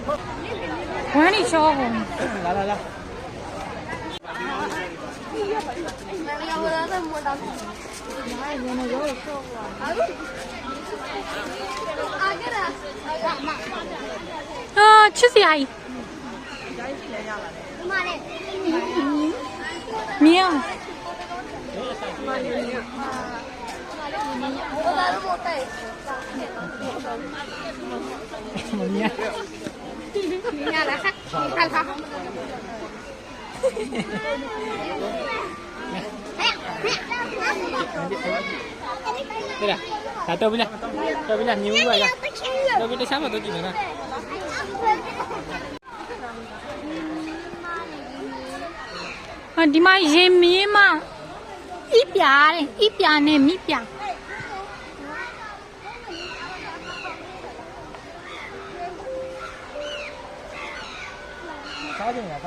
ဝမ်းနေချောကုန်လာလာလာအာချစ်စရာကြီးမြင်အောင်မမြင်မြင်လားခါခါ对了，来豆腐了，豆腐了，牛肉呀，豆腐的什么都进来了。啊，ဒီမှာရေမင်းမဣပြားတဲ့ဣပြားနဲ့မိပြားစားကြင်လား